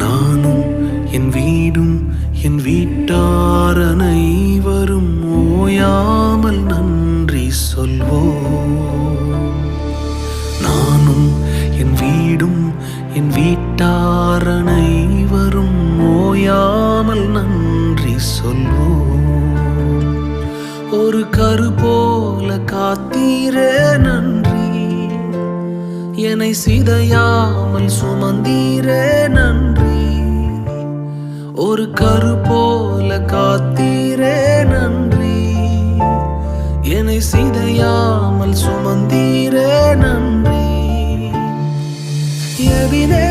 நானும் என் வீடும் என் வீட்டார் அனைவரும் ஓயாமல் நன்றி சொல்வோம். நானும் என் வீடும் என் வீட்டார் அனைவரும் ஓயாமல் நன்றி சொல்வோம். ஒரு கரு போல காத்தீரே நன்றி, என்னை சிதையாமல் சுமந்தீரே நன்றி. ஒரு கரு போல காத்தீரே நன்றி, என்னை சிதையாமல் சுமந்தீரே நன்றி. எபினே